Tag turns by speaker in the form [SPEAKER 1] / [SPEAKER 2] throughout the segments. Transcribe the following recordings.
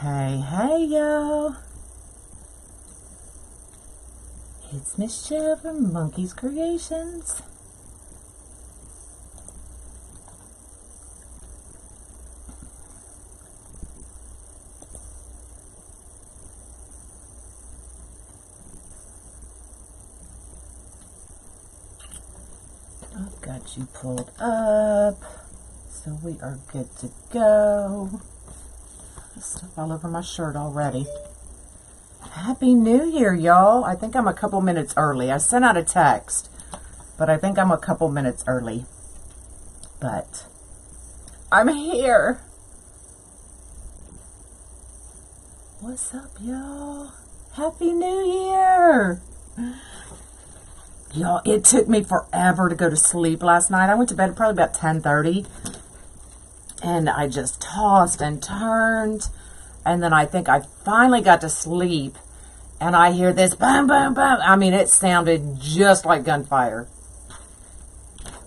[SPEAKER 1] Hey, y'all. It's Michelle from Monkey's Creations. I've got you pulled up, so we are good to go. Stuff all over my shirt already. Happy New Year, y'all. I think I'm a couple minutes early. I sent out a text, but I think I'm a couple minutes early. But I'm here. What's up, y'all? Happy New Year. Y'all, it took me forever to go to sleep last night. I went to bed probably about 10:30. And I just tossed and turned. And then I think I finally got to sleep. And I hear this boom, boom, boom. I mean, it sounded just like gunfire.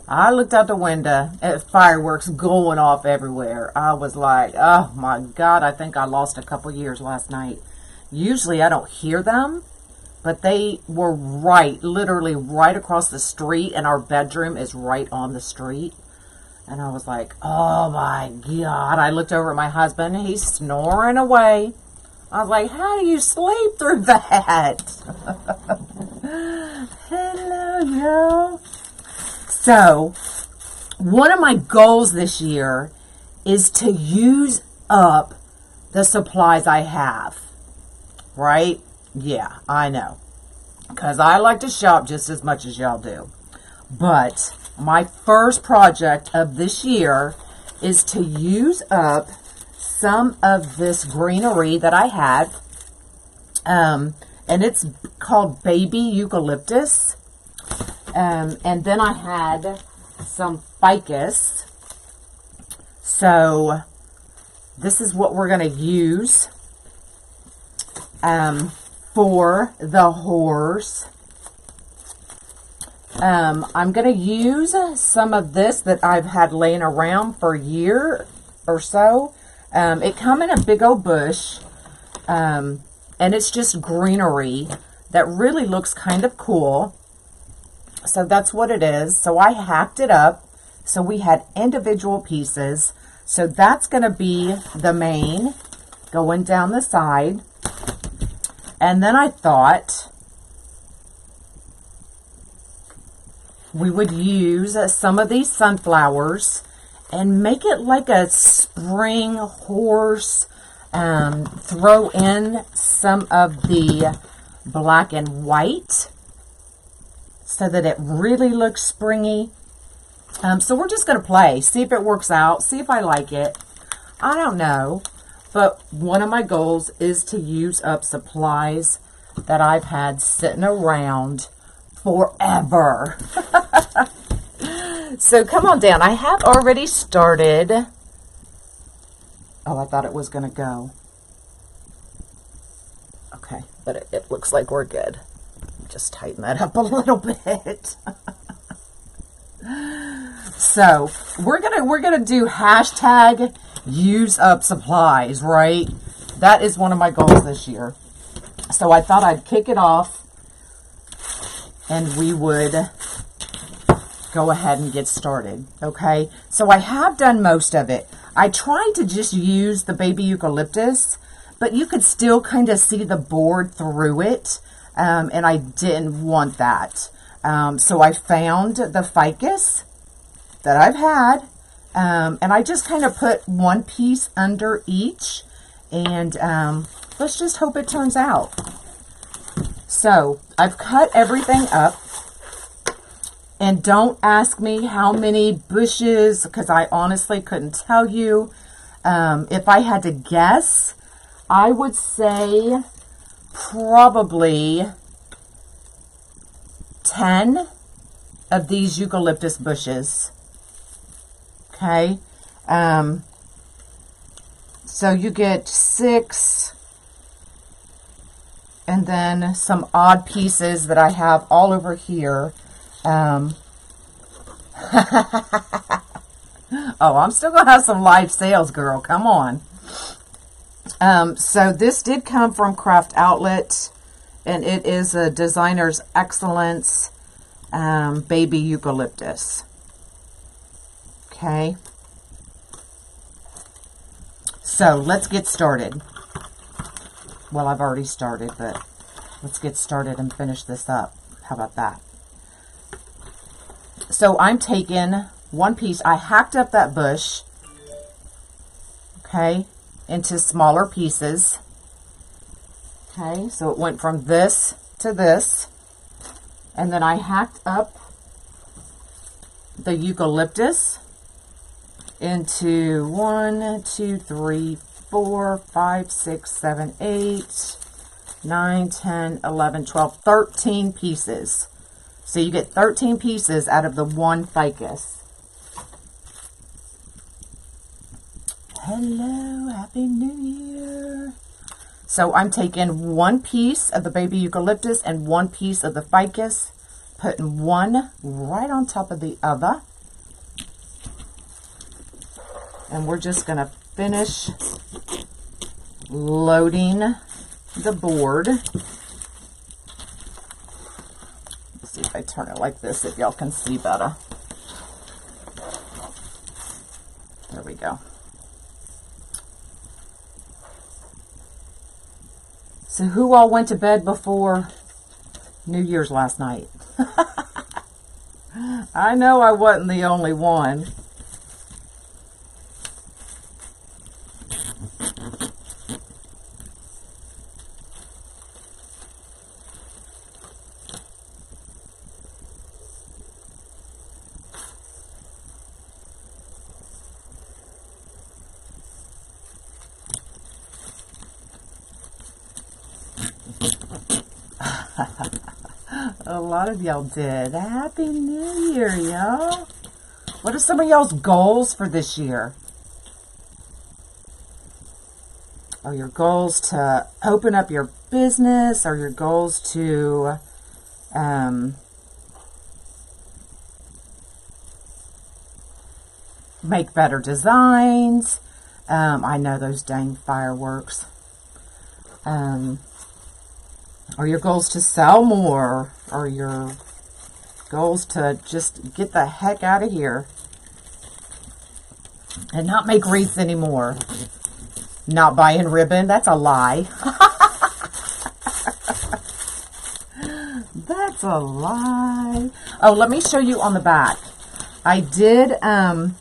[SPEAKER 1] I looked out the window at fireworks going off everywhere. I was like, oh my God, I think I lost a couple years last night. Usually I don't hear them. But they were literally right across the street. And our bedroom is right on the street. And I was like, oh my God. I looked over at my husband and he's snoring away. I was like, how do you sleep through that? Hello, y'all. So, one of my goals this year is to use up the supplies I have. Right? Yeah, I know. Because I like to shop just as much as y'all do. But my first project of this year is to use up some of this greenery that I had. And it's called baby eucalyptus. And then I had some ficus. So this is what we're going to use for the horse. I'm going to use some of this that I've had laying around for a year or so. It come in a big old bush, and it's just greenery that really looks kind of cool. So that's what it is. So I hacked it up. So we had individual pieces. So that's going to be the main going down the side. And then I thought we would use some of these sunflowers and make it like a spring horse. Throw in some of the black and white so that it really looks springy. So we're just going to play, see if it works out, see if I like it. I don't know. But one of my goals is to use up supplies that I've had sitting around forever. So come on down. I have already started. Oh, I thought it was going to go. Okay, but it looks like we're good. Just tighten that up a little bit. So we're gonna do hashtag use up supplies, right? That is one of my goals this year. So I thought I'd kick it off and we would go ahead and get started, okay? So I have done most of it. I tried to just use the baby eucalyptus, but you could still kind of see the board through it, and I didn't want that. So I found the ficus that I've had, and I just kind of put one piece under each, and let's just hope it turns out. So I've cut everything up, and don't ask me how many bushes, because I honestly couldn't tell you. If I had to guess, I would say probably 10 of these eucalyptus bushes. Okay. So you get 6, and then some odd pieces that I have all over here. Oh, I'm still going to have some live sales, girl. Come on. So this did come from Craft Outlet, and it is a Designer's Excellence Baby Eucalyptus. Okay. So let's get started. Well, I've already started, but let's get started and finish this up. How about that? So I'm taking one piece. I hacked up that bush, okay, into smaller pieces. Okay, so it went from this to this. And then I hacked up the eucalyptus into 1, 2, 3, 4, 5, 6, 7, 8, 9, 10, 11, 12, 13 pieces. So you get 13 pieces out of the one ficus. Hello, Happy New Year. So I'm taking one piece of the baby eucalyptus and one piece of the ficus, putting one right on top of the other. And we're just going to finish loading the board. Let's see if I turn it like this, if y'all can see better. There we go. So who all went to bed before New Year's last night? I know I wasn't the only one. A lot of y'all did. Happy New Year, y'all. What are some of y'all's goals for this year? Are your goals to open up your business? Are your goals to make better designs? I know those dang fireworks. Are your goals to sell more? Are your goals to just get the heck out of here and not make wreaths anymore? Not buying ribbon? That's a lie. That's a lie. Oh, let me show you on the back. I did, I'm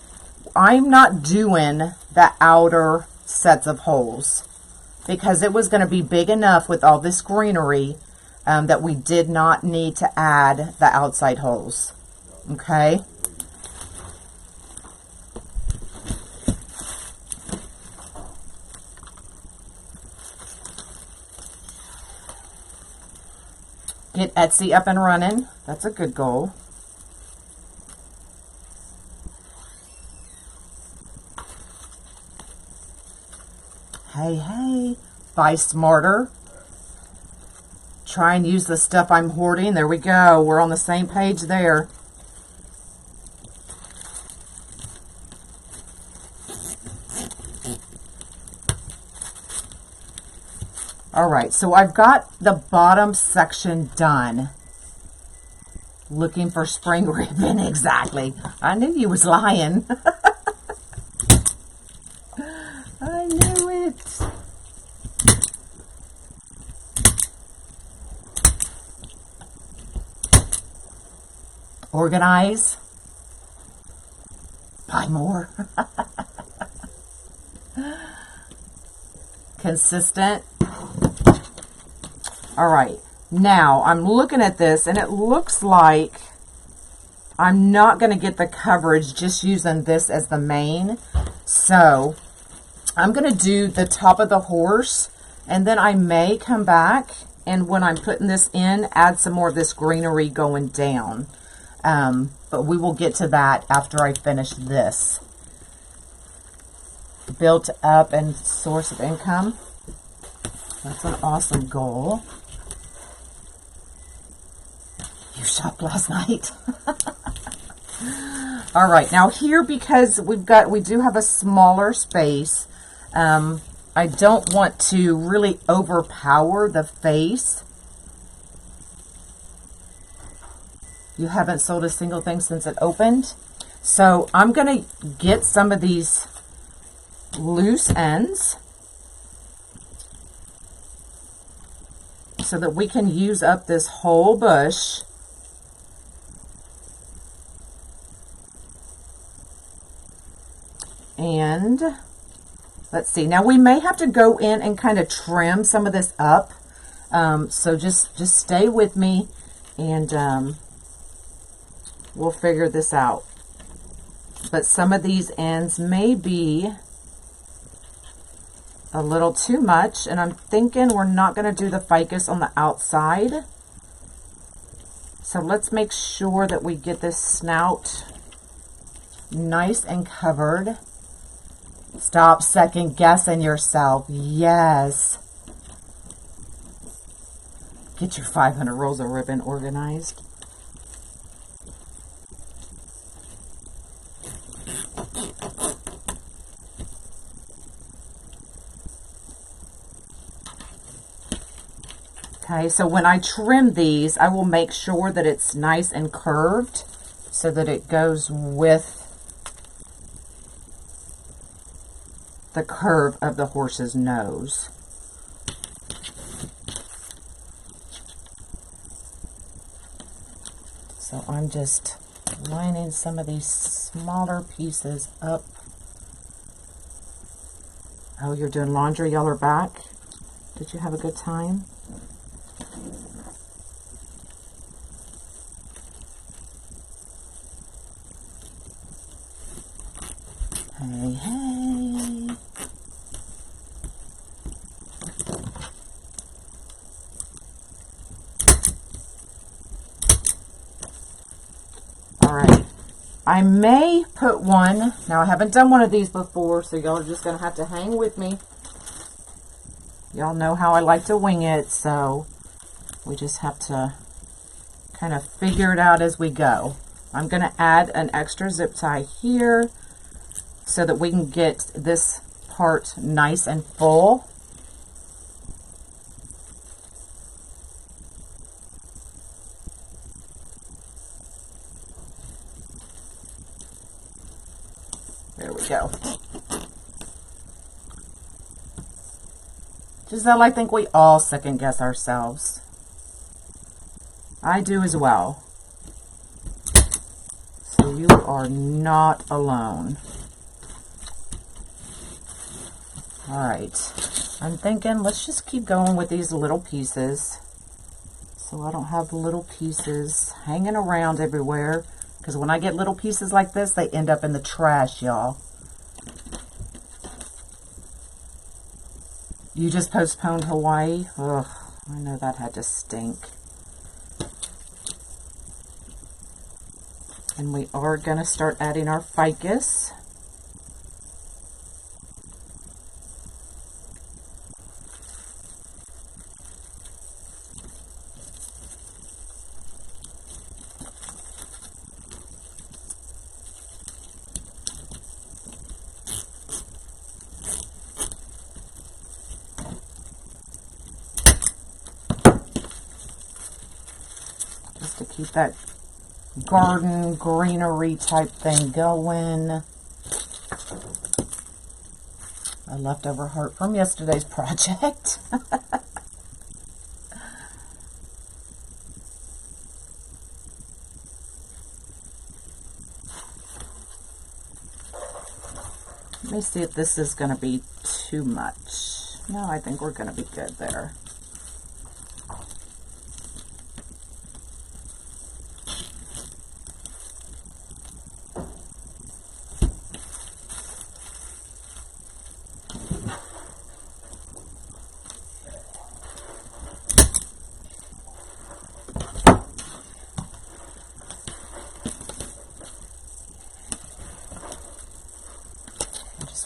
[SPEAKER 1] not doing the outer sets of holes, because it was going to be big enough with all this greenery that we did not need to add the outside holes. Okay? Get Etsy up and running. That's a good goal. Hey, hey, buy smarter. Try and use the stuff I'm hoarding. There we go. We're on the same page there. All right, so I've got the bottom section done. Looking for spring ribbon, exactly. I knew you was lying. I knew it. Organize. Buy more. Consistent. All right. Now, I'm looking at this, and it looks like I'm not going to get the coverage just using this as the main. So, I'm going to do the top of the horse, and then I may come back, and when I'm putting this in, add some more of this greenery going down. But we will get to that after I finish this. Built up and source of income. That's an awesome goal. You shopped last night. All right, now here, because we do have a smaller space, I don't want to really overpower the face. You haven't sold a single thing since it opened. So I'm going to get some of these loose ends so that we can use up this whole bush. And let's see. Now we may have to go in and kind of trim some of this up. So just stay with me, and we'll figure this out. But some of these ends may be a little too much, and I'm thinking we're not going to do the ficus on the outside. So let's make sure that we get this snout nice and covered. Stop second guessing yourself. Yes. Get your 500 rolls of ribbon organized. Okay, so when I trim these, I will make sure that it's nice and curved so that it goes with the curve of the horse's nose. So I'm just lining some of these smaller pieces up. Oh, you're doing laundry, y'all are back? Did you have a good time? Hey, hey. All right. I may put one. Now, I haven't done one of these before, so y'all are just going to have to hang with me. Y'all know how I like to wing it, so we just have to kind of figure it out as we go. I'm going to add an extra zip tie here so that we can get this part nice and full. There we go. Just that I think we all second guess ourselves. I do as well. So you are not alone. All right. I'm thinking let's just keep going with these little pieces so I don't have little pieces hanging around everywhere, because when I get little pieces like this, they end up in the trash, y'all. You just postponed Hawaii? Ugh, I know that had to stink. And we are going to start adding our ficus. Just to keep that garden greenery type thing going. A leftover heart from yesterday's project. Let me see if this is going to be too much. No, I think we're going to be good there.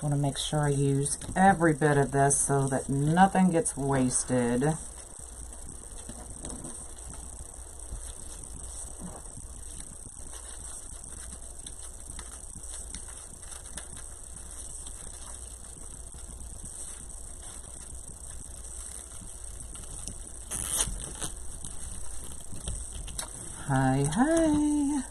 [SPEAKER 1] Want to make sure I use every bit of this so that nothing gets wasted. Hi, hi.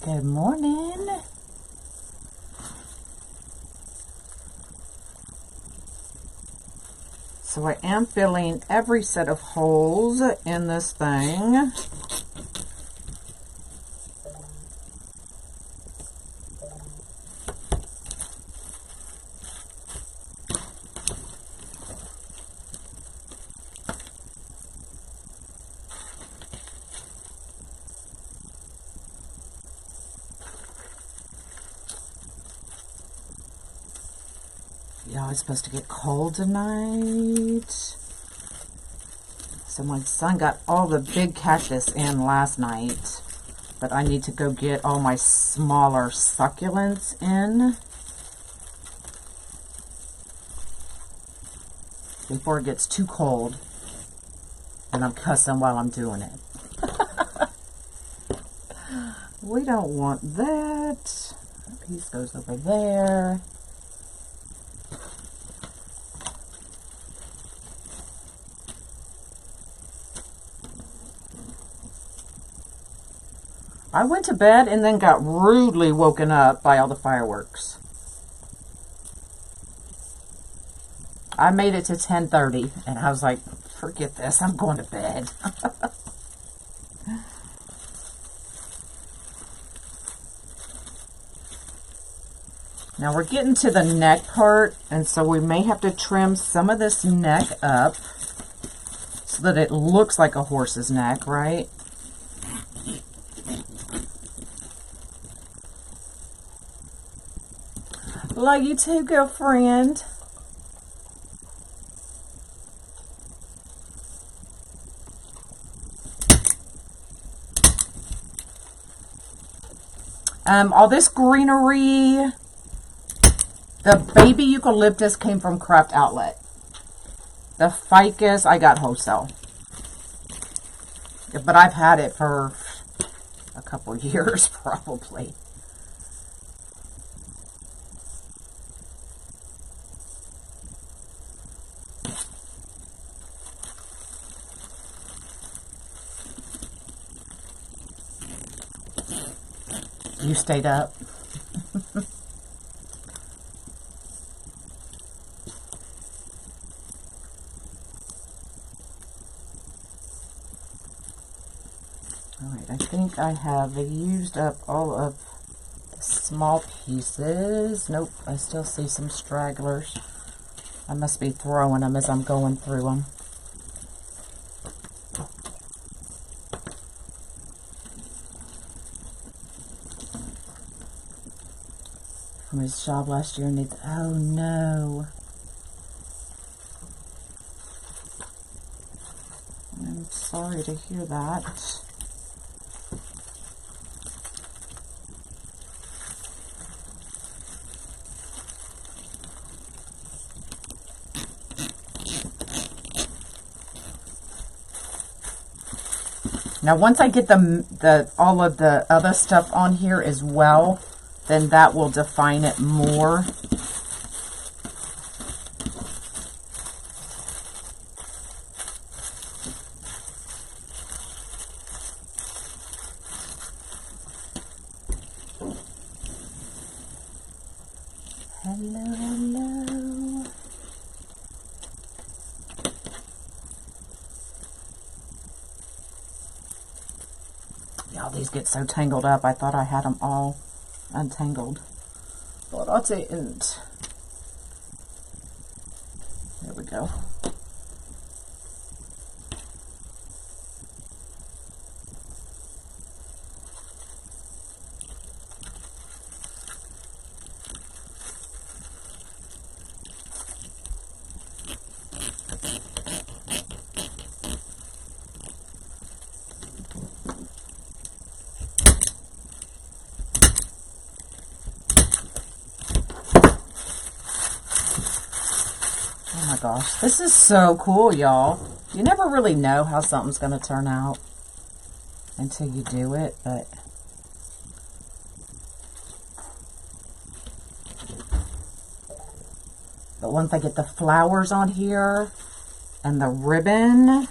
[SPEAKER 1] Good morning. So I am filling every set of holes in this thing. Yeah, it's supposed to get cold tonight. So my son got all the big cactus in last night, but I need to go get all my smaller succulents in before it gets too cold and I'm cussing while I'm doing it. We don't want that. A piece goes over there. I went to bed and then got rudely woken up by all the fireworks. I made it to 10:30 and I was like, forget this, I'm going to bed. Now we're getting to the neck part, and so we may have to trim some of this neck up so that it looks like a horse's neck, right? Love you too, girlfriend. All this greenery, the baby eucalyptus came from Craft Outlet. The ficus I got wholesale. But I've had it for a couple years probably. You stayed up. Alright, I think I have used up all of the small pieces. Nope, I still see some stragglers. I must be throwing them as I'm going through them. From his job last year, and oh no. I'm sorry to hear that. Now once I get all of the other stuff on here as well, then that will define it more. Hello, hello. Y'all, these get so tangled up. I thought I had them all untangled, but I didn't. There we go. Oh my gosh, this is so cool, y'all. You never really know how something's going to turn out until you do it, but once I get the flowers on here and the ribbon,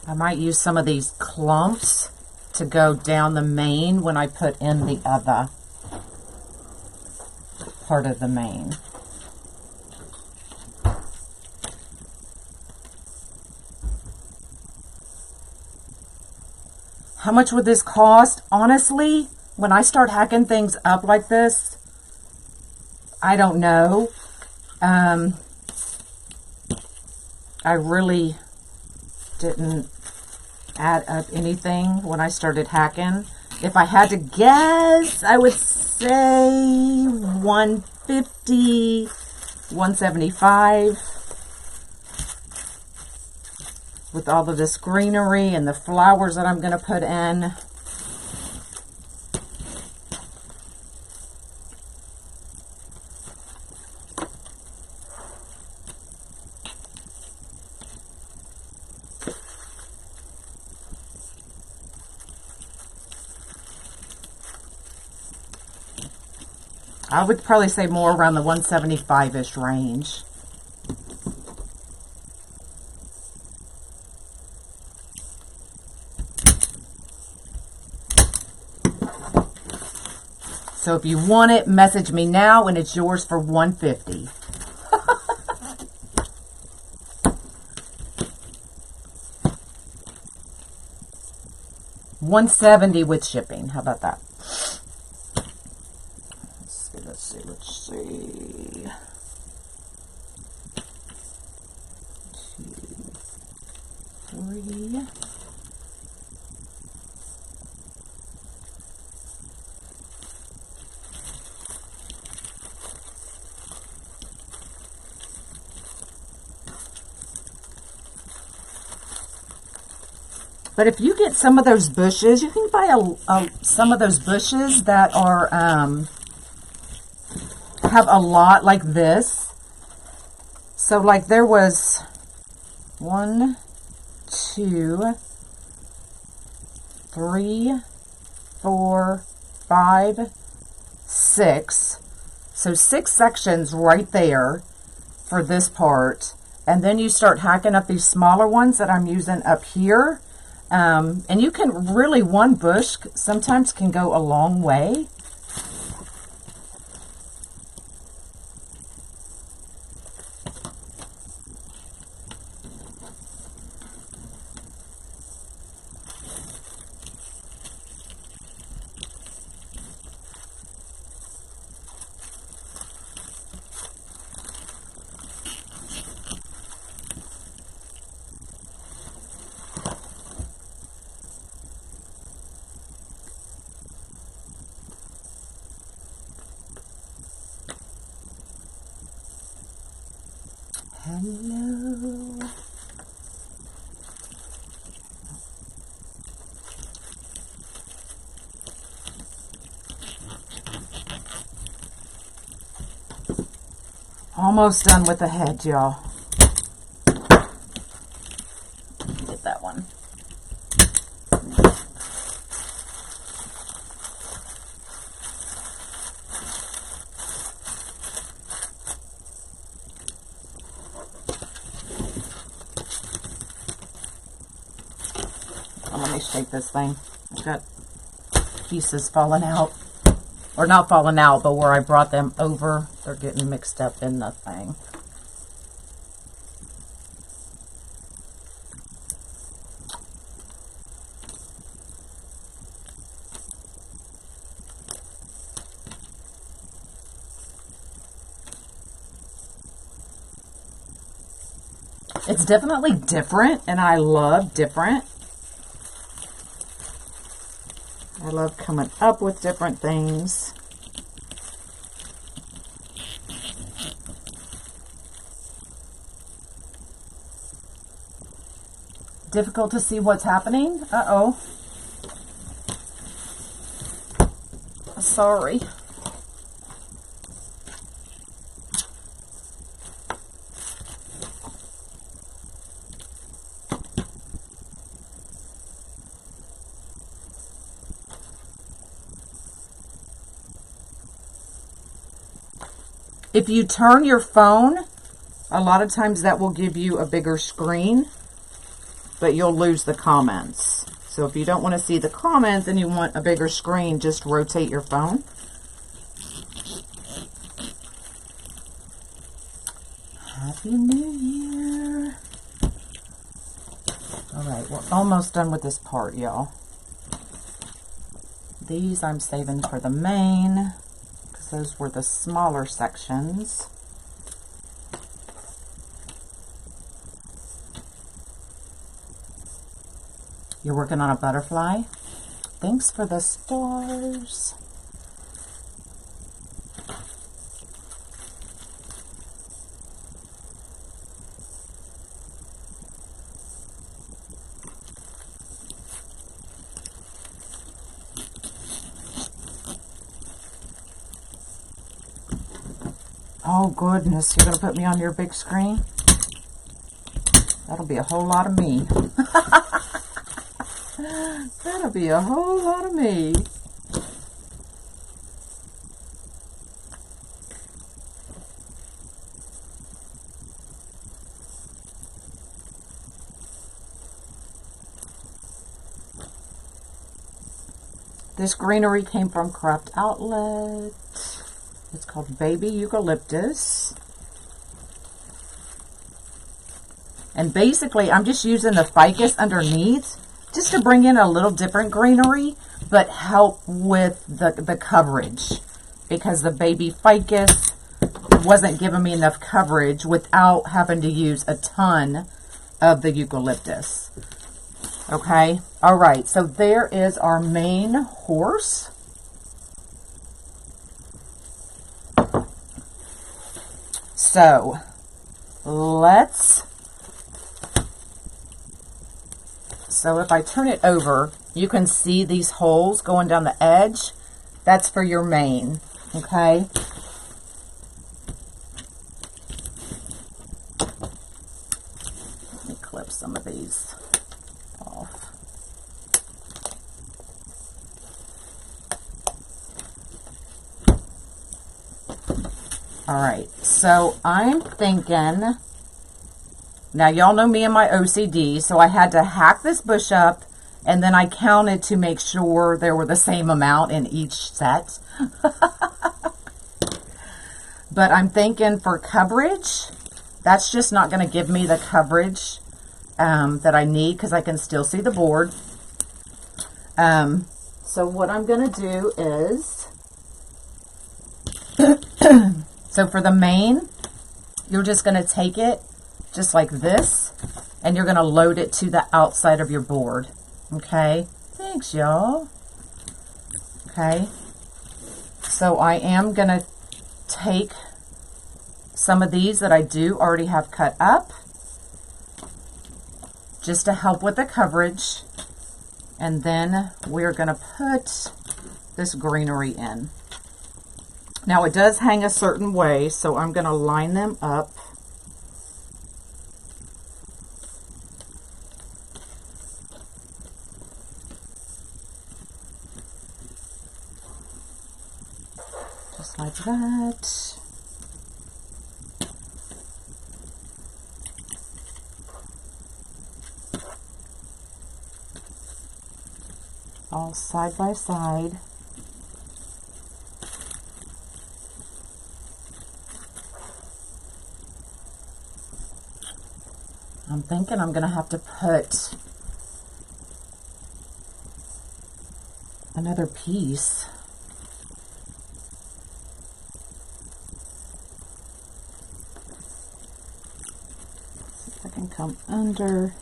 [SPEAKER 1] I might use some of these clumps to go down the mane when I put in the other part of the mane. How much would this cost? Honestly, when I start hacking things up like this, I don't know. I really didn't add up anything when I started hacking. If I had to guess, I would say 150, 175 with all of this greenery and the flowers that I'm going to put in. I would probably say more around the 175-ish range. So if you want it, message me now and it's yours for $150. $170 with shipping. How about that? Let's see. 2, 3. But if you get some of those bushes, you can buy some of those bushes that are have a lot like this. So like there was 1, 2, 3, 4, 5, 6. So 6 sections right there for this part. And then you start hacking up these smaller ones that I'm using up here. And you can really, one bush sometimes can go a long way. Hello. Almost done with the head, y'all. Get that one. on, let me shake this thing. I've got pieces falling out. Or not falling out, but where I brought them over, they're getting mixed up in the thing. It's definitely different, and I love different. I love coming up with different things. Difficult to see what's happening. Uh-oh. Sorry. If you turn your phone, a lot of times that will give you a bigger screen, but you'll lose the comments. So if you don't want to see the comments and you want a bigger screen, just rotate your phone. Happy New Year. All right, we're almost done with this part, y'all. These I'm saving for the main, because those were the smaller sections. You're working on a butterfly? Thanks for the stars. Oh goodness, you're gonna put me on your big screen? That'll be a whole lot of me. That'll be a whole lot of me. This greenery came from Craft Outlet. It's called Baby Eucalyptus. And basically, I'm just using the ficus underneath just to bring in a little different greenery, but help with the coverage, because the baby ficus wasn't giving me enough coverage without having to use a ton of the eucalyptus. Okay, all right, so there is our main horse. So so if I turn it over, you can see these holes going down the edge. That's for your mane, okay? Let me clip some of these off. All right, so I'm thinking, now y'all know me and my OCD, so I had to hack this bush up, and then I counted to make sure there were the same amount in each set. But I'm thinking for coverage, that's just not going to give me the coverage that I need, because I can still see the board. So what I'm going to do is, so for the mane, you're just going to take it just like this, and you're going to load it to the outside of your board. Okay? Thanks, y'all. Okay? So I am going to take some of these that I do already have cut up, just to help with the coverage, and then we're going to put this greenery in. Now it does hang a certain way, so I'm going to line them up. Just like that. all side by side. I'm thinking I'm going to have to put another piece. See if I can come under.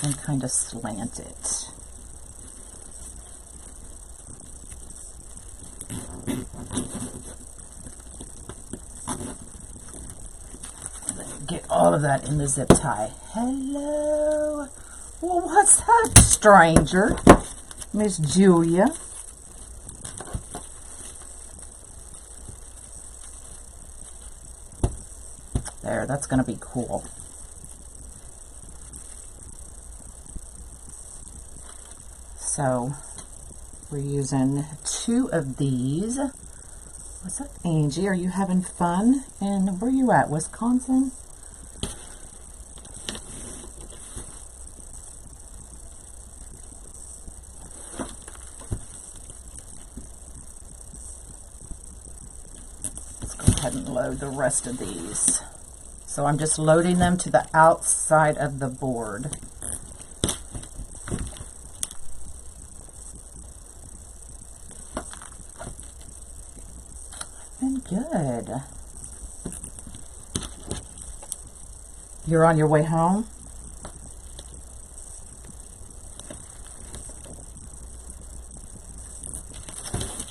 [SPEAKER 1] And kind of slant it. Get all of that in the zip tie. Hello. Well, what's up, stranger? Miss Julia. There, that's going to be cool. So, we're using 2 of these. What's up, Angie? Are you having fun? And where are you at? Wisconsin? Let's go ahead and load the rest of these. So I'm just loading them to the outside of the board. And good. You're on your way home?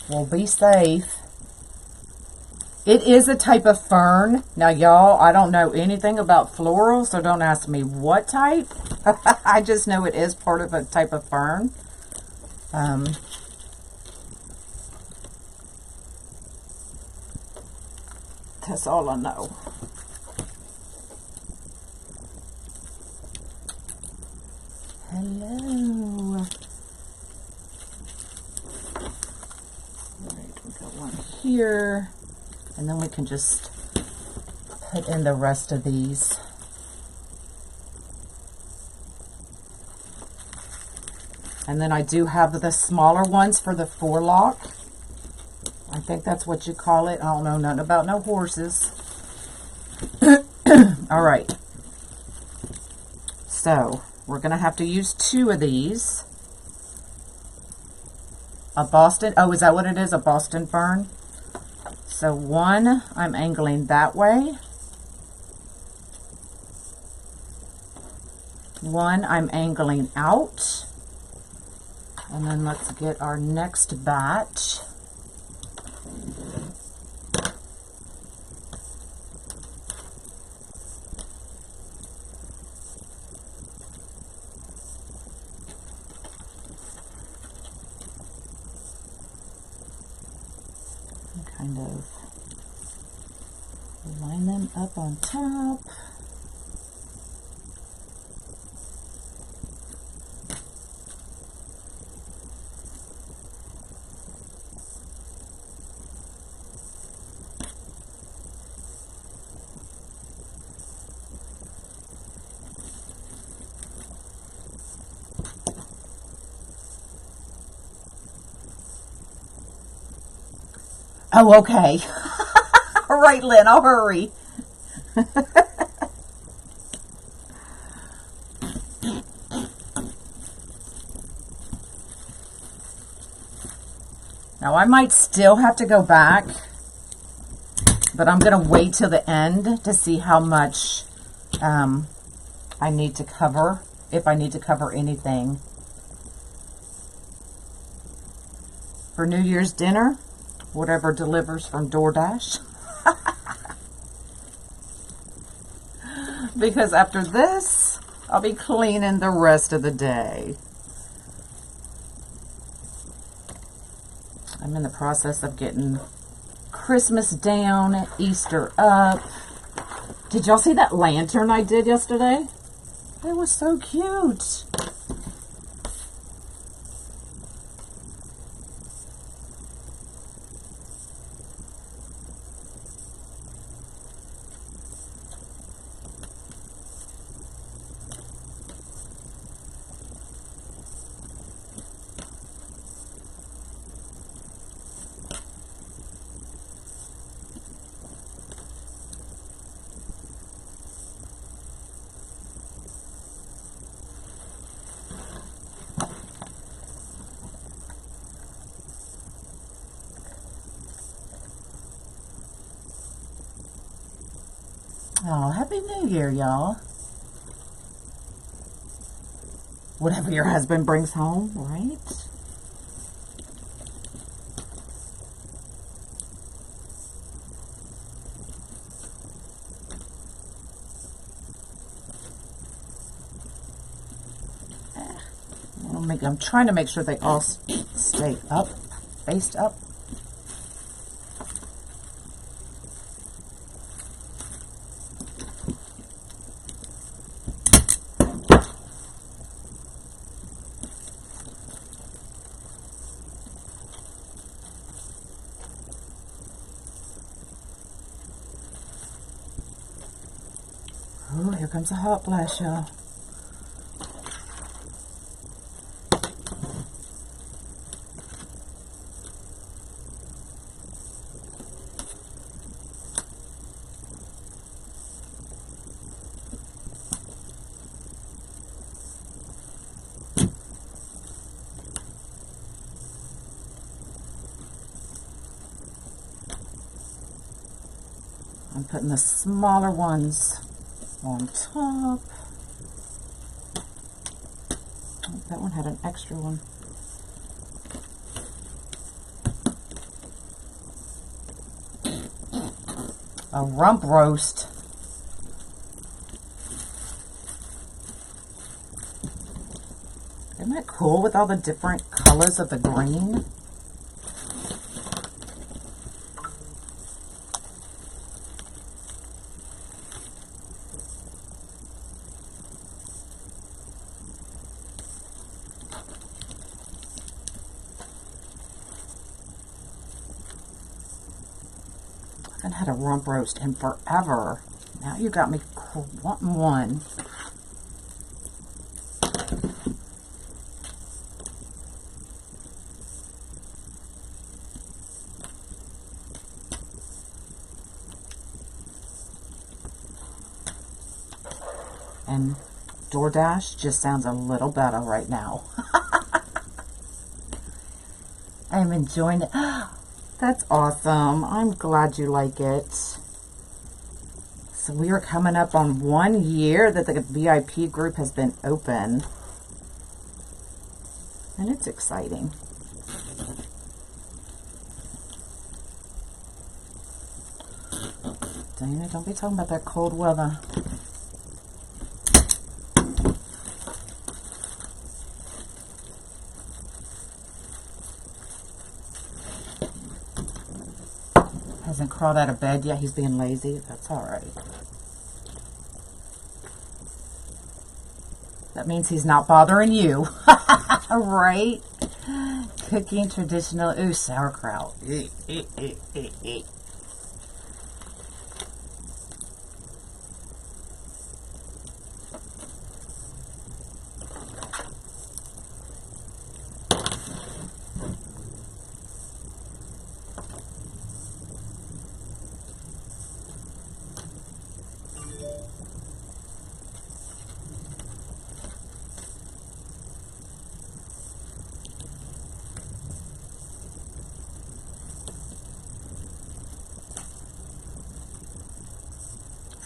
[SPEAKER 1] Well, be safe. It is a type of fern. Now, y'all, I don't know anything about floral, so don't ask me what type. I just know it is part of a type of fern. That's all I know. Hello. All right, we got one here. And then we can just put in the rest of these. And then I do have the smaller ones for the forelock. I think that's what you call it. I don't know nothing about no horses. All right. So, we're going to have to use 2 of these. A Boston, oh, is that what it is? A Boston fern? So 1, I'm angling that way. 1, I'm angling out. And then let's get our next batch. Kind of line them up on top. Oh, okay. All right, Lynn, I'll hurry. Now, I might still have to go back, but I'm going to wait till the end to see how much I need to cover, if I need to cover anything. For New Year's dinner, whatever delivers from DoorDash. Because after this, I'll be cleaning the rest of the day. I'm in the process of getting Christmas down, Easter up. Did y'all see that lantern I did yesterday? It was so cute. Oh, Happy New Year, y'all. Whatever your husband brings home, right? I'm trying to make sure they all stay up, faced up. Oh, here comes a hot flash, y'all. I'm putting the smaller ones on top. Oh, that one had an extra one. A rump roast. Isn't that cool with all the different colors of the green? I haven't had a rump roast in forever. Now you got me wanting one. And DoorDash just sounds a little better right now. I'm enjoying it. That's awesome. I'm glad you like it. So we are coming up on 1 year that the VIP group has been open. And it's exciting. Dana, don't be talking about that cold weather. Hasn't crawled out of bed yet. He's being lazy. That's all right. That means he's not bothering you. Right? Cooking traditional, ooh, sauerkraut.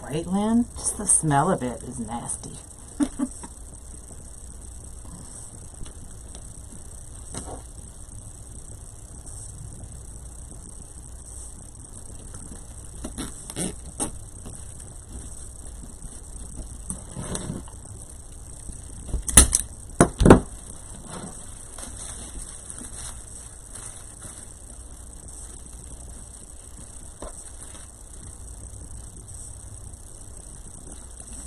[SPEAKER 1] Right, Lynn? Just the smell of it is nasty.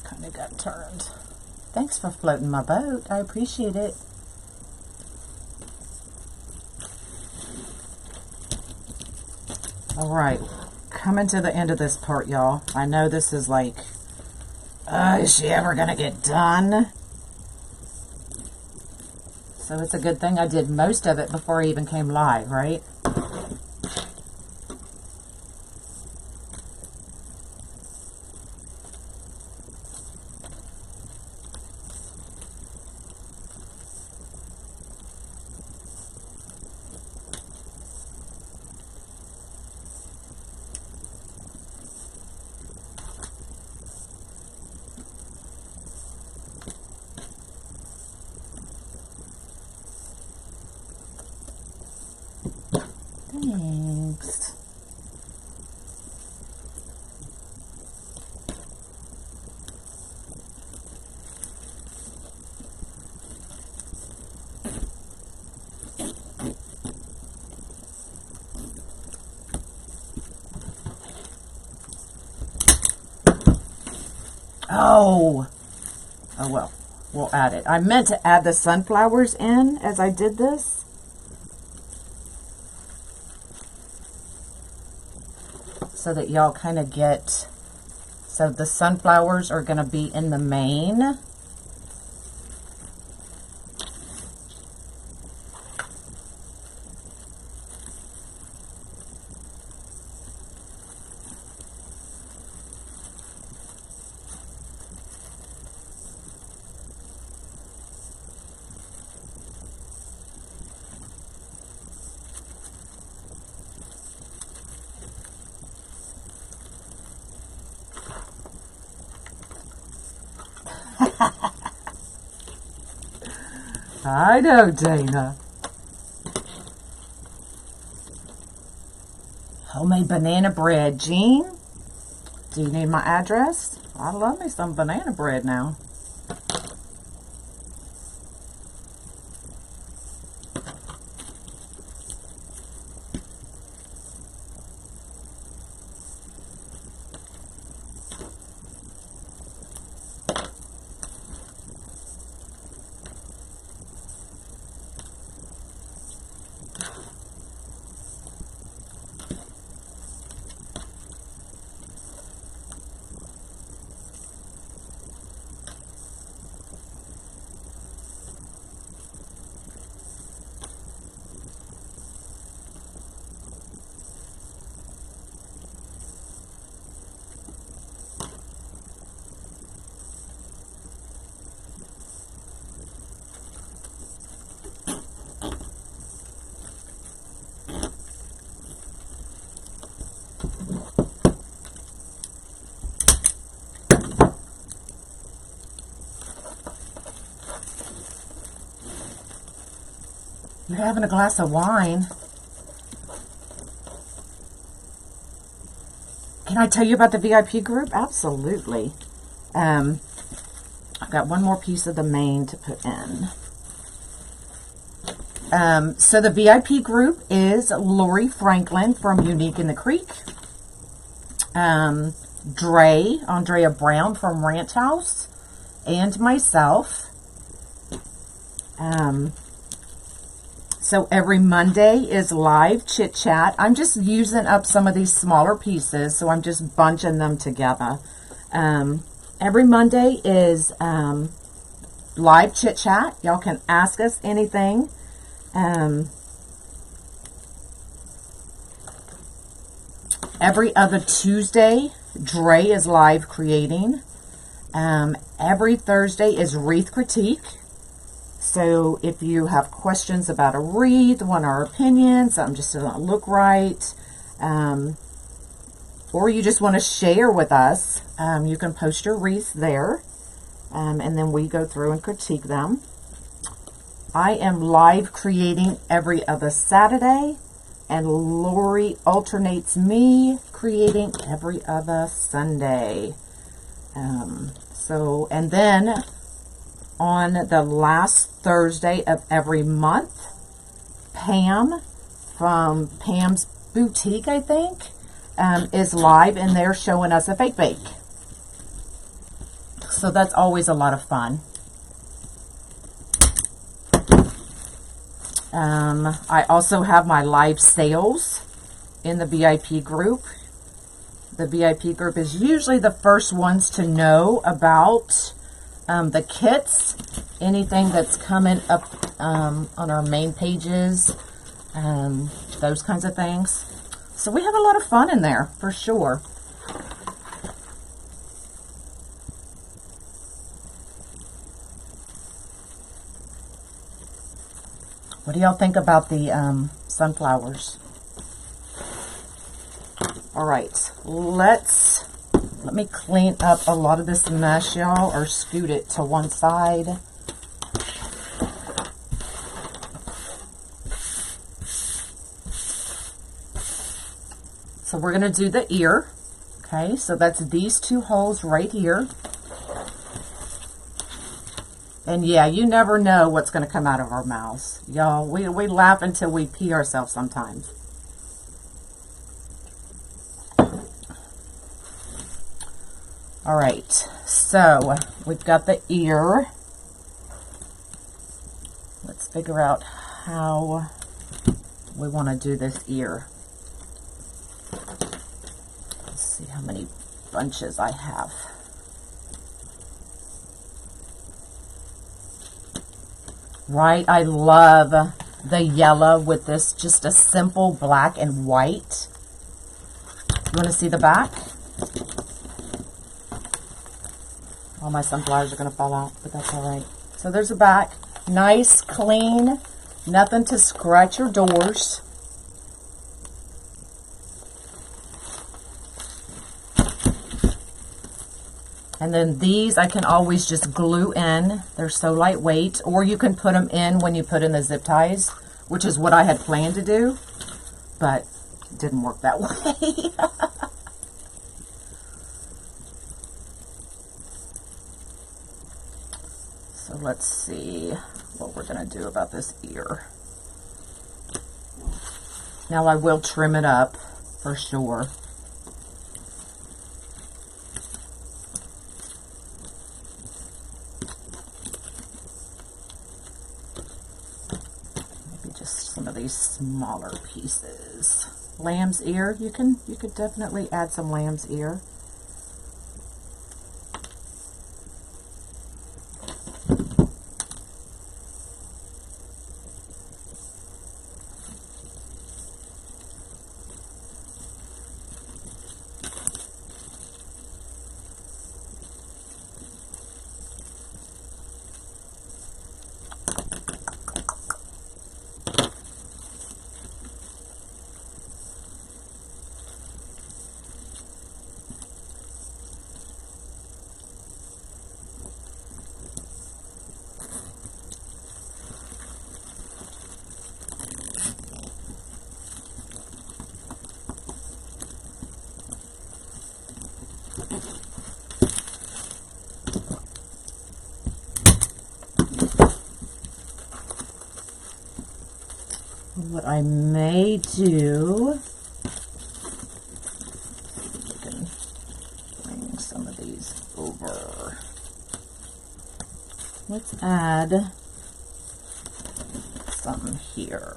[SPEAKER 1] Kind of got turned. Thanks for floating my boat. I appreciate it. All right, coming to the end of this part, y'all. I know this is like, is she ever gonna get done? So it's a good thing I did most of it before I even came live, right? Thanks. Oh well, we'll add it. I meant to add the sunflowers in as I did this. So that y'all kind of get, so the sunflowers are going to be in the main. I know, Dana. Homemade banana bread. Jean, do you need my address? I love me some banana bread now. You're having a glass of wine. Can I tell you about the VIP group? Absolutely. I've got one more piece of the main to put in. So the VIP group is Lori Franklin from Unique in the Creek. Andrea Brown from Ranch House. And myself. So every Monday is live chit chat. I'm just using up some of these smaller pieces, so I'm just bunching them together. Every Monday is live chit chat. Y'all can ask us anything. Every other Tuesday, Dre is live creating. Every Thursday is wreath critique. So if you have questions about a wreath, want our opinions, something just doesn't look right, or you just want to share with us, you can post your wreath there, and then we go through and critique them. I am live creating every other Saturday, and Lori alternates me creating every other Sunday. And then on the last Thursday of every month, Pam from Pam's Boutique, I think, is live, and they're showing us a fake bake. So that's always a lot of fun. I also have my live sales in the VIP group. The VIP group is usually the first ones to know about the kits, anything that's coming up on our main pages, those kinds of things. So we have a lot of fun in there, for sure. What do y'all think about the sunflowers? All right, let me clean up a lot of this mess, y'all, or scoot it to one side. So we're going to do the ear. Okay, so that's these 2 holes right here. And yeah, you never know what's going to come out of our mouths. Y'all, we laugh until we pee ourselves sometimes. All right, so we've got the ear. Let's figure out how we want to do this ear. Let's see how many bunches I have. Right, I love the yellow with this, just a simple black and white. You want to see the back? All my sunflowers are going to fall out, but that's all right. So there's a back. Nice, clean, nothing to scratch your doors. And then these I can always just glue in. They're so lightweight. Or you can put them in when you put in the zip ties, which is what I had planned to do, but it didn't work that way. So let's see what we're going to do about this ear. Now I will trim it up for sure. Maybe just some of these smaller pieces. Lamb's ear, you could definitely add some lamb's ear. What I may do, I can bring some of these over. Let's add some here.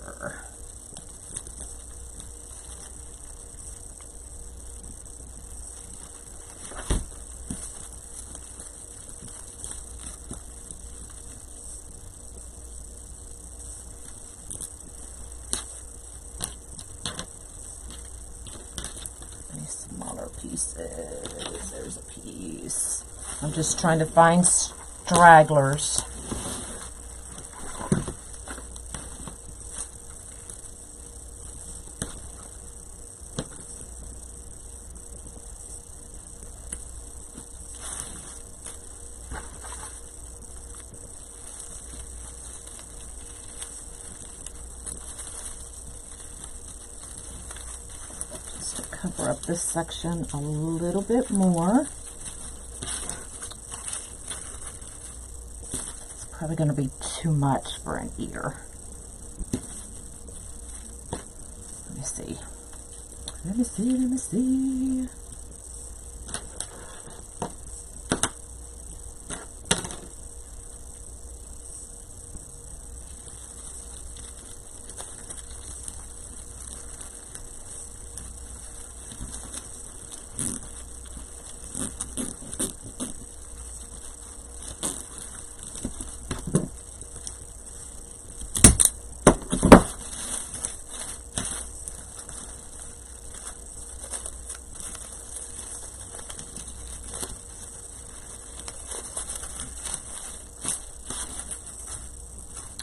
[SPEAKER 1] Smaller pieces. There's a piece. I'm just trying to find stragglers. Cover up this section a little bit more. It's probably going to be too much for an ear. Let me see. Let me see, let me see.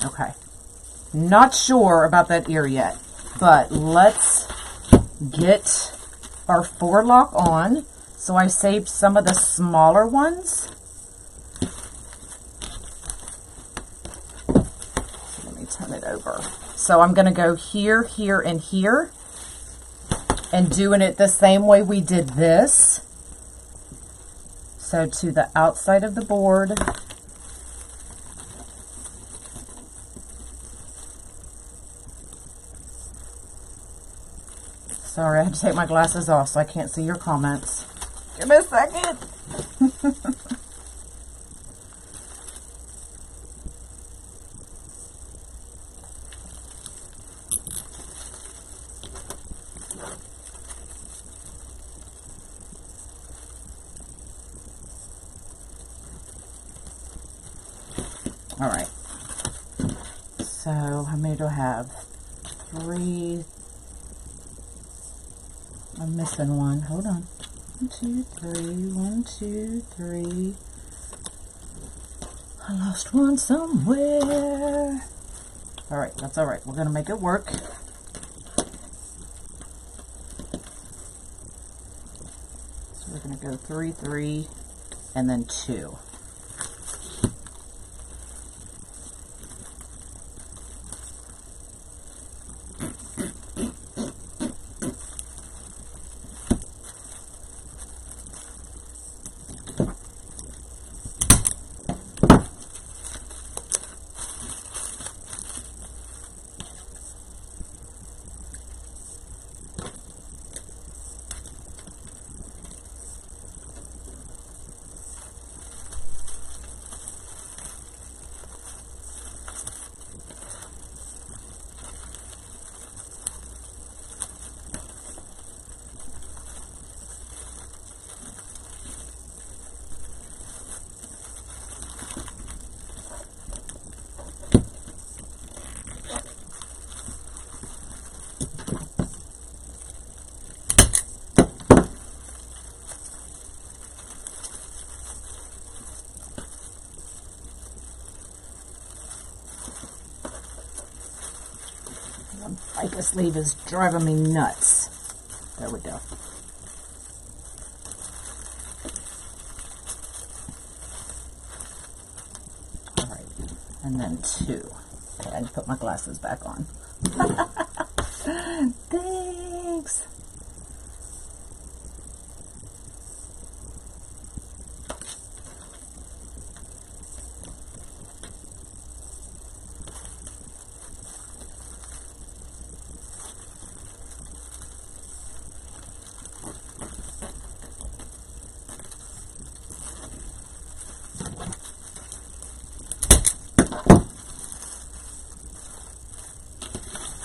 [SPEAKER 1] Okay, not sure about that ear yet, but let's get our forelock on. So I saved some of the smaller ones. Let me turn it over. So I'm going to go here, here, and here. and doing it the same way we did this. So to the outside of the board. Sorry, I had to take my glasses off so I can't see your comments. Give me a second. All right. So how many do I have? 3. I'm missing one. Hold on. 1, 2, 3. 1, 2, 3. I lost one somewhere. All right, that's all right. We're gonna make it work. So we're gonna go 3, 3, and then 2. This sleeve is driving me nuts. There we go. All right, and then 2. Okay, I need to put my glasses back on. Thanks.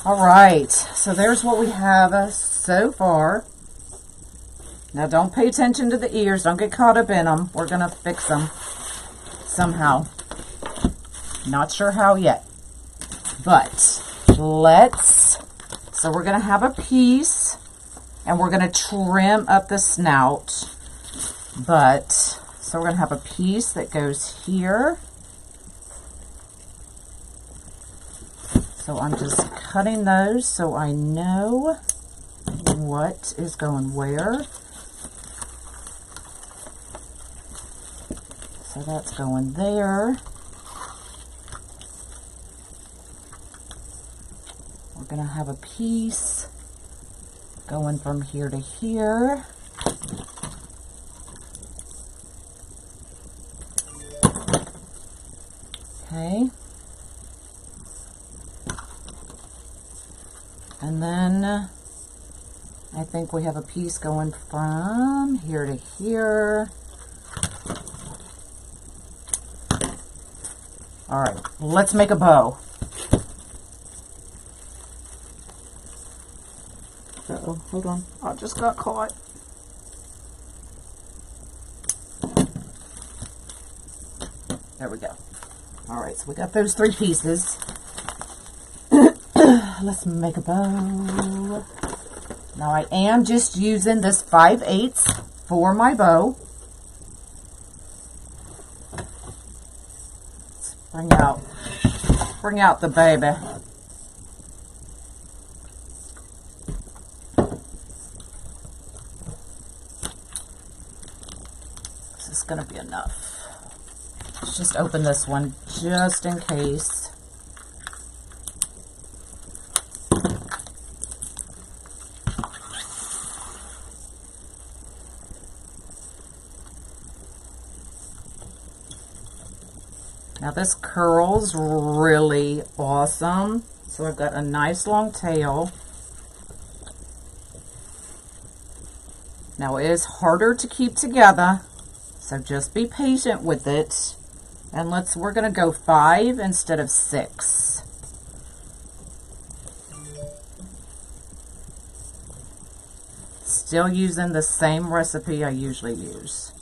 [SPEAKER 1] All right, so there's what we have so far. Now don't pay attention to the ears. Don't get caught up in them. We're going to fix them somehow. Not sure how yet. But so we're going to have a piece and we're going to trim up the snout. So we're going to have a piece that goes here. So I'm just cutting those so I know what is going where. So that's going there. We're going to have a piece going from here to here. Okay. And then I think we have a piece going from here to here. All right, let's make a bow. Uh-oh, hold on. I just got caught. There we go. All right, so we got those 3 pieces. Let's make a bow. Now I am just using this 5/8 for my bow. Let's bring out the baby. This is going to be enough. Let's just open this one just in case. Now this curls really awesome. So I've got a nice long tail. Now it is harder to keep together, so just be patient with it. And we're gonna go 5 instead of 6. Still using the same recipe I usually use.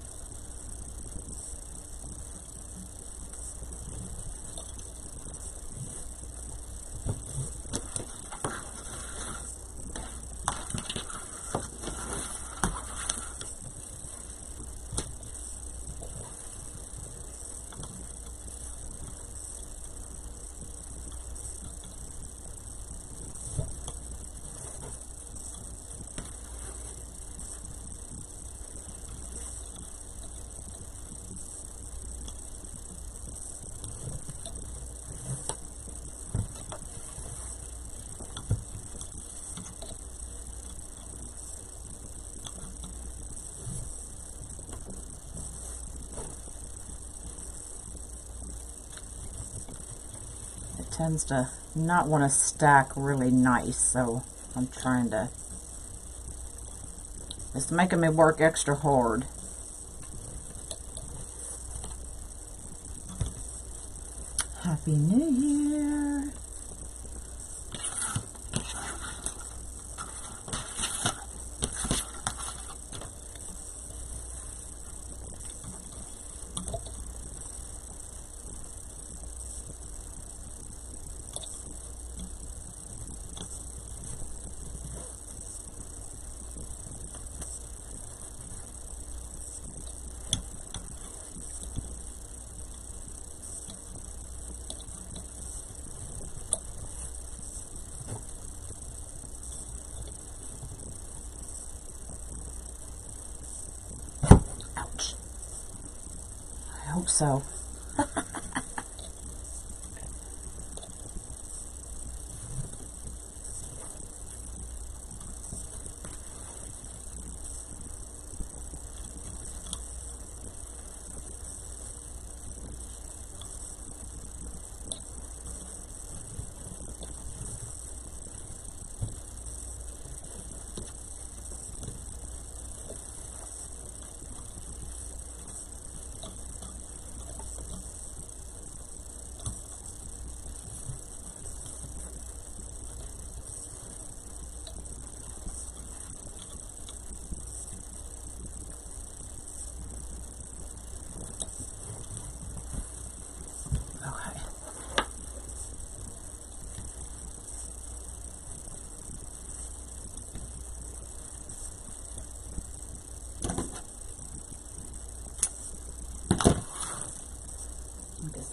[SPEAKER 1] Tends to not want to stack really nice, so I'm trying to, it's making me work extra hard. Happy New Year! I hope so.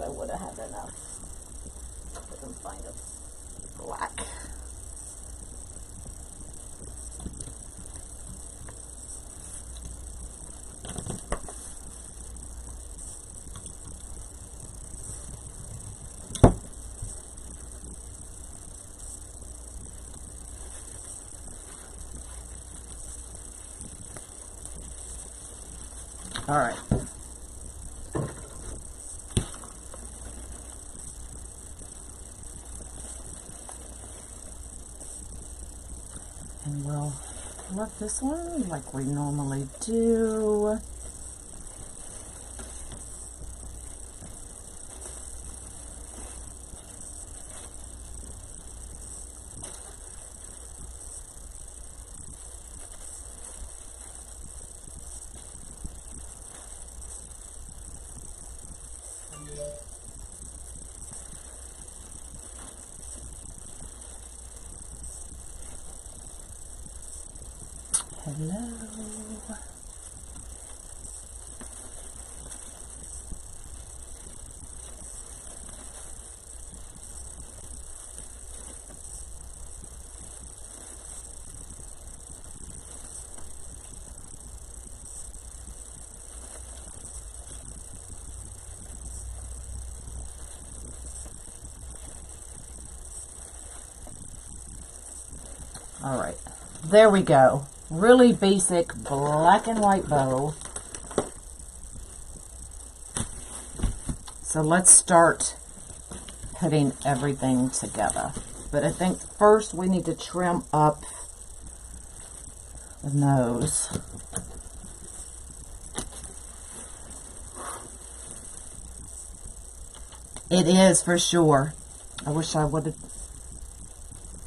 [SPEAKER 1] I would have had enough. I can find a black. All right. And we'll let this one like we normally do. Hello. All right, there we go. Really basic black and white bow. So let's start putting everything together. But I think first we need to trim up the nose. It is for sure. I wish I would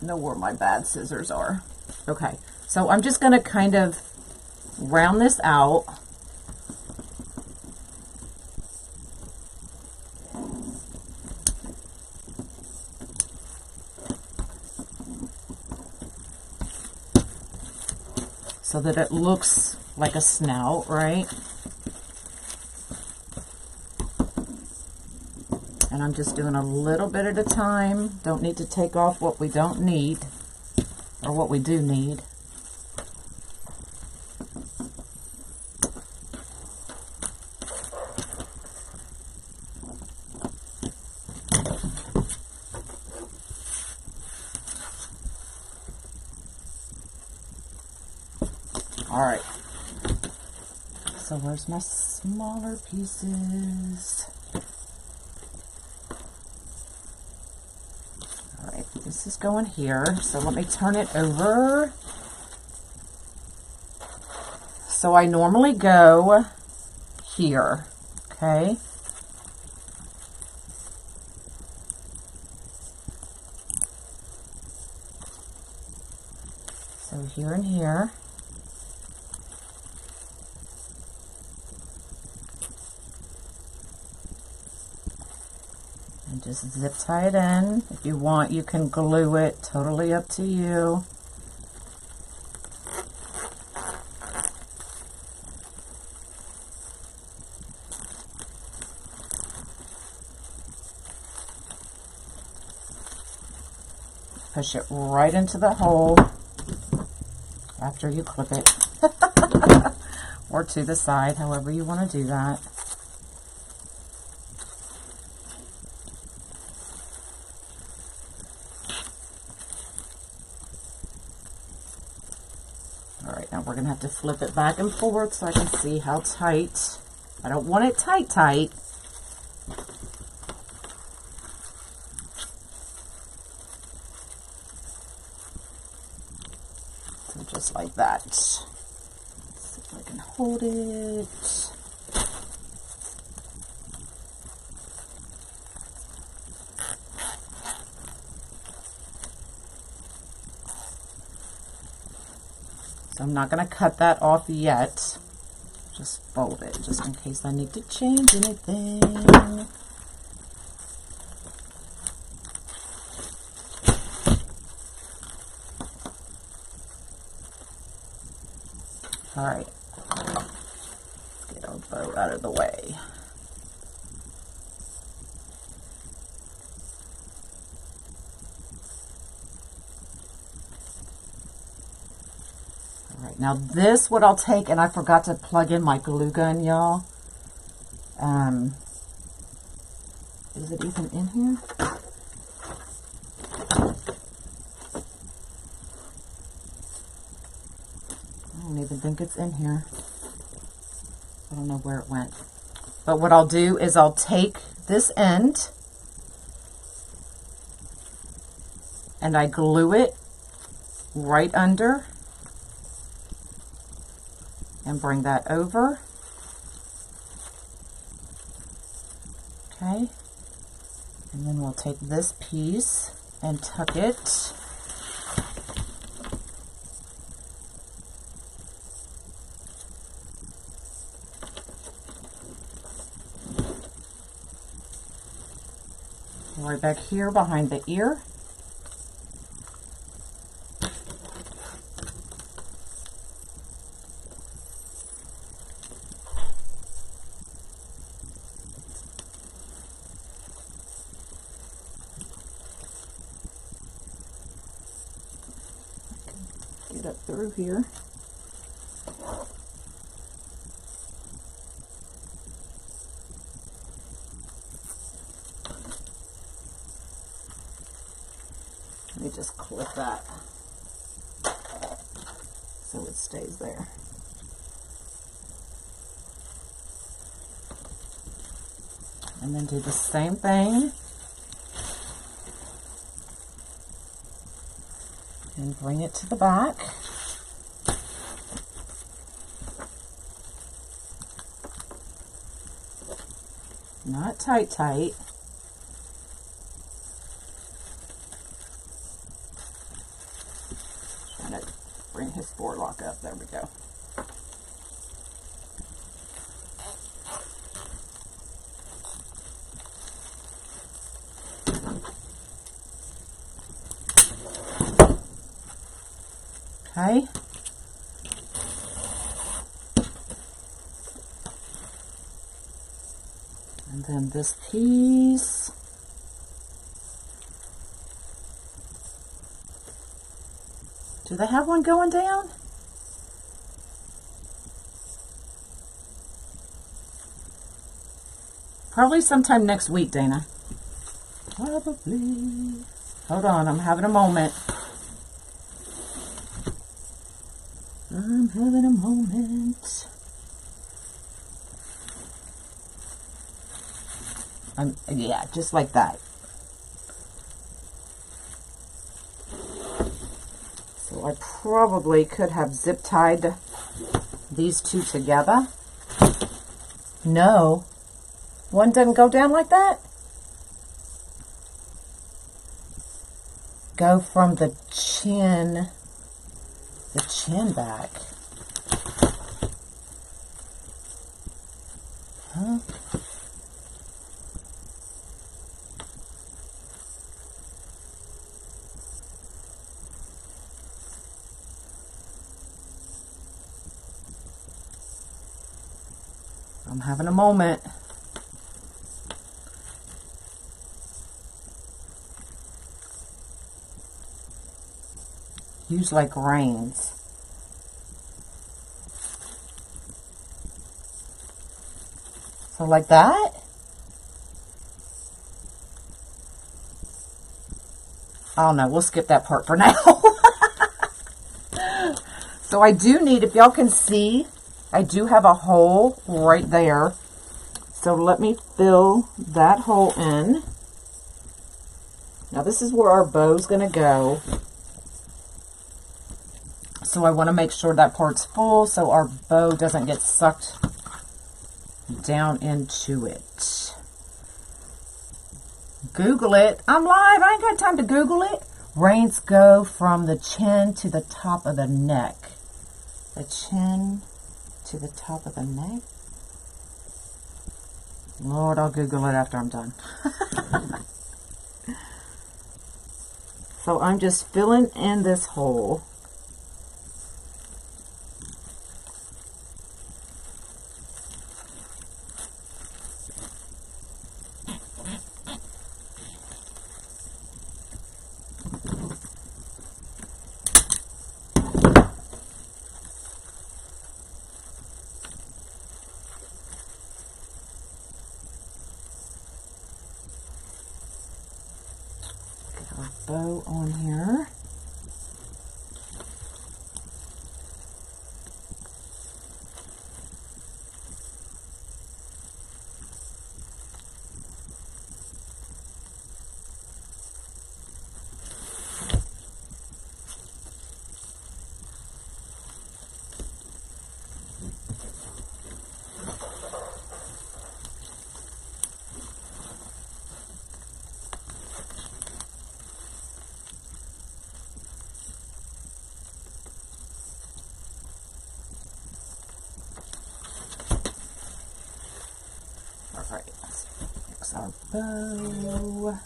[SPEAKER 1] know where my bad scissors are. Okay, so I'm just going to kind of round this out. So that it looks like a snout, right? And I'm just doing a little bit at a time. Don't need to take off what we don't need, or what we do need. All right, so where's my smaller pieces? All right, this is going here, so let me turn it over. So I normally go here, okay? So here and here. And just zip tie it in. If you want, you can glue it. Totally up to you. Push it right into the hole after you clip it. Or to the side, however you want to do that. Alright, now we're going to have to flip it back and forth so I can see how tight. I don't want it tight, tight. So just like that. Let's see if I can hold it. So I'm not going to cut that off yet. Just fold it, just in case I need to change anything. All right, let's get our bow out of the way. Alright, now this, what I'll take, and I forgot to plug in my glue gun, y'all. Is it even in here? I don't even think it's in here. I don't know where it went. But what I'll do is I'll take this end and I glue it right under. And bring that over. Okay. And then we'll take this piece and tuck it. Right back here behind the ear. Get up through here. Let me just clip that so it stays there. And then do the same thing. And bring it to the back. Not tight, tight. Trying to bring his forelock up. There we go. Okay. And then this piece. Do they have one going down? Probably sometime next week, Dana. Probably. Hold on, I'm having a moment. I'm having a moment. Yeah, just like that. So I probably could have zip tied these two together. No, one doesn't go down like that. Go from the chin back. Huh? I'm having a moment. Use like reins. So like that. Oh no, we'll skip that part for now. So I do need, if y'all can see, I do have a hole right there. So let me fill that hole in. Now this is where our bow's gonna go. So I want to make sure that part's full so our bow doesn't get sucked down into it. Google it. I'm live. I ain't got time to Google it. Reins go from the chin to the top of the neck. The chin to the top of the neck. Lord, I'll Google it after I'm done. So I'm just filling in this hole. Bow on here. Alright, let's fix our bow.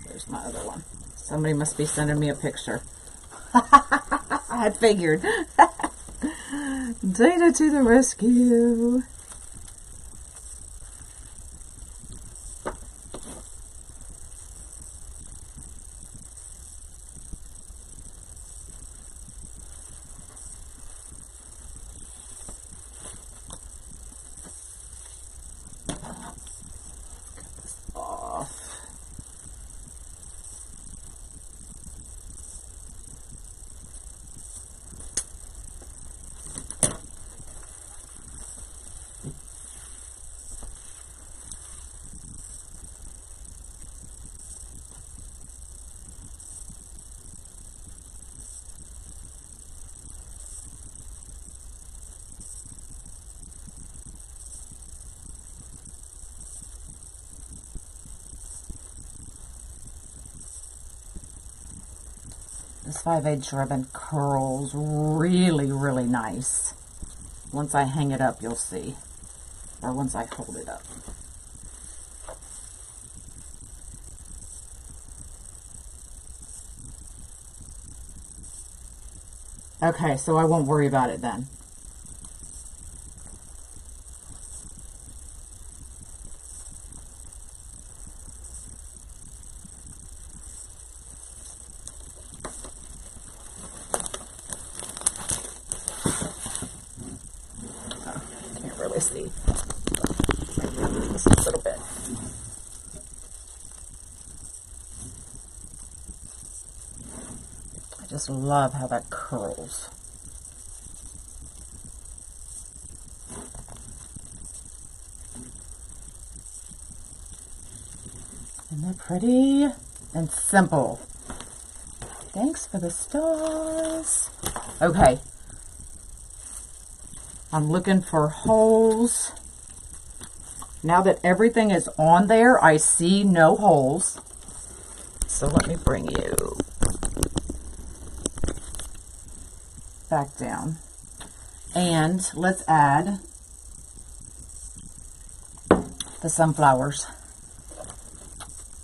[SPEAKER 1] There's my other one. Somebody must be sending me a picture. I figured. Dana to the rescue. This 5/8 ribbon curls really, really nice. Once I hang it up, you'll see. Or once I hold it up. Okay, so I won't worry about it then. See, just a little bit. I just love how that curls. And they're pretty and simple. Thanks for the stars. Okay. I'm looking for holes. Now that everything is on there, I see no holes. So let me bring you back down. And let's add the sunflowers.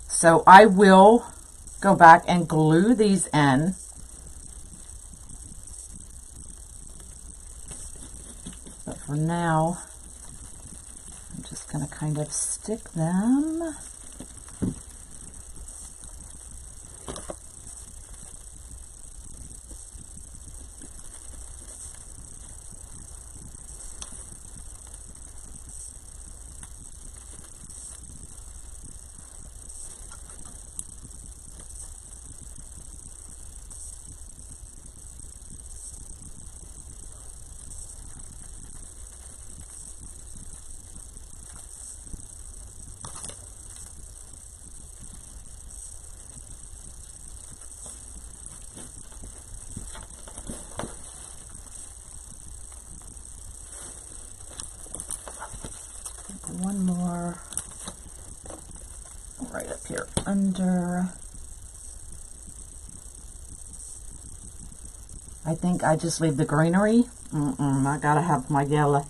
[SPEAKER 1] So I will go back and glue these in. But for now, I'm just going to kind of stick them. One more right up here under. I think I just leave the greenery. I gotta have my yellow.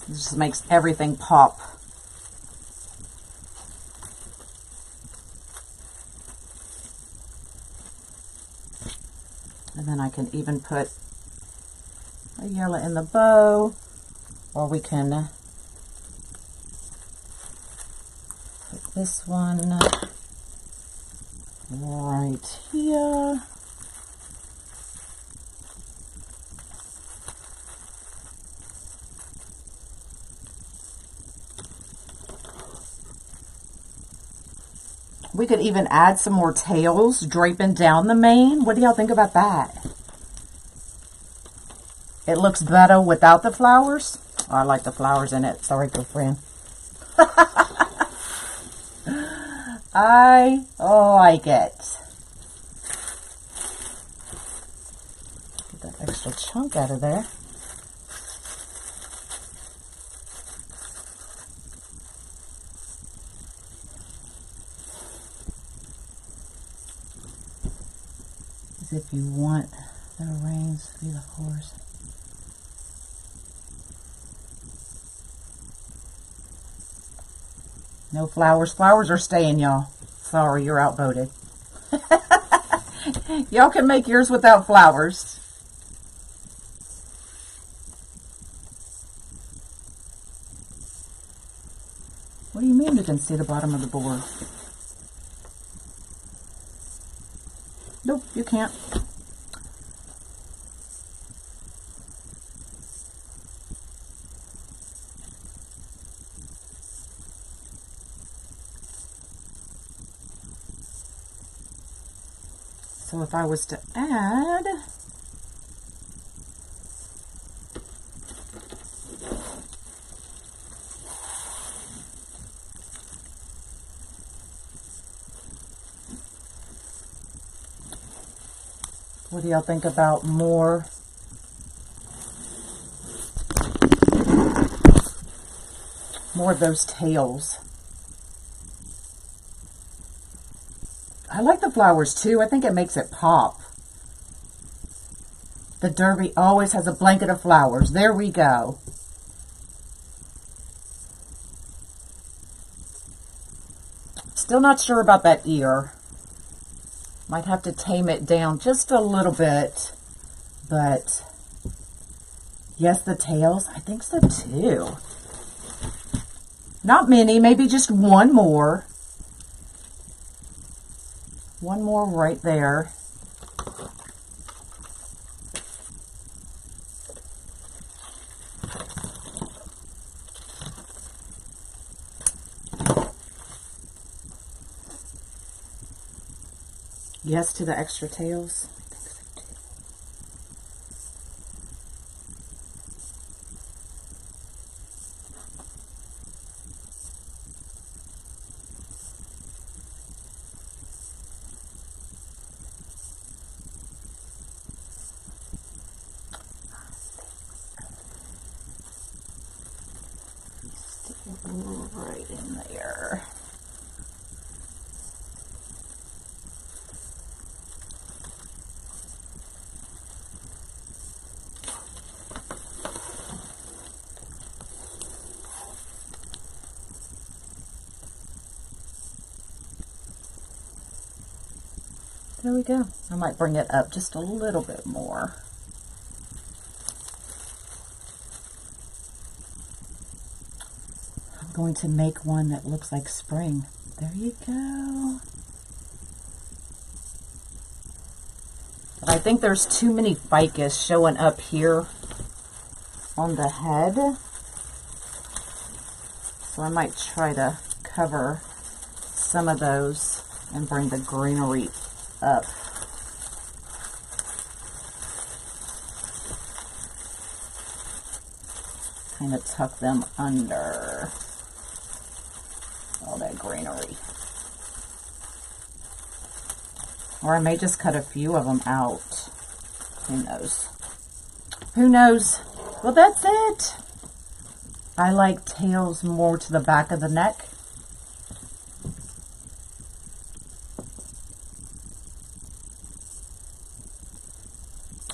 [SPEAKER 1] This just makes everything pop. And then I can even put a yellow in the bow, or we can put this one right here. We could even add some more tails draping down the mane. What do y'all think about that? It looks better without the flowers. Oh, I like the flowers in it. Sorry, girlfriend. I like it. Get that extra chunk out of there. As if you want the reins to be the horse. No flowers. Flowers are staying, y'all. Sorry, you're outvoted. Y'all can make yours without flowers. What do you mean you can see the bottom of the board? Nope, you can't. So if I was to add what do y'all think about more of those tails? I like the flowers too. I think it makes it pop. The derby always has a blanket of flowers. There we go. Still not sure about that ear. Might have to tame it down just a little bit. But yes, the tails, I think so too. Not many, maybe just one more. One more right there. Yes to the extra tails. I think so too. Stick it right in there. There we go. I might bring it up just a little bit more. I'm going to make one that looks like spring. There you go. But I think there's too many ficus showing up here on the head. So I might try to cover some of those and bring the greenery up. Kind of tuck them under all that greenery. Or I may just cut a few of them out. Who knows? Who knows? Well, that's it. I like tails more to the back of the neck.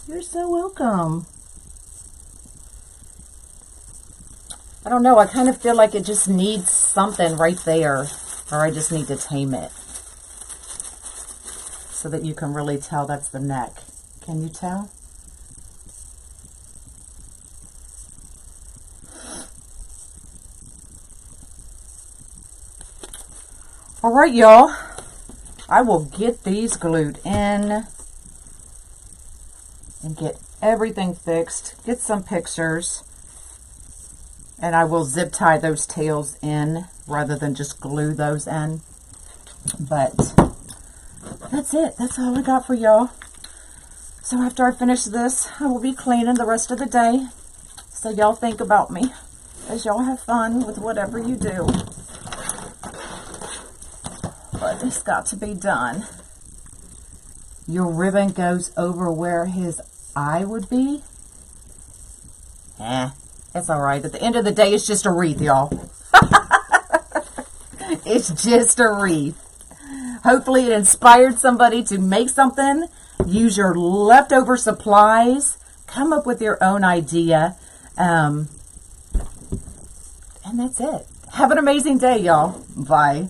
[SPEAKER 1] You're so welcome. I don't know. I kind of feel like it just needs something right there. Or I just need to tame it. So that you can really tell that's the neck. Can you tell? All right, y'all. I will get these glued in. And get everything fixed, get some pictures, and I will zip tie those tails in rather than just glue those in. But that's it. That's all I got for y'all. So after I finish this, I will be cleaning the rest of the day. So y'all think about me as y'all have fun with whatever you do. But it's got to be done. Your ribbon goes over where his eye would be. It's all right. At the end of the day, it's just a wreath, y'all. It's just a wreath. Hopefully it inspired somebody to make something. Use your leftover supplies. Come up with your own idea. And that's it. Have an amazing day, y'all. Bye.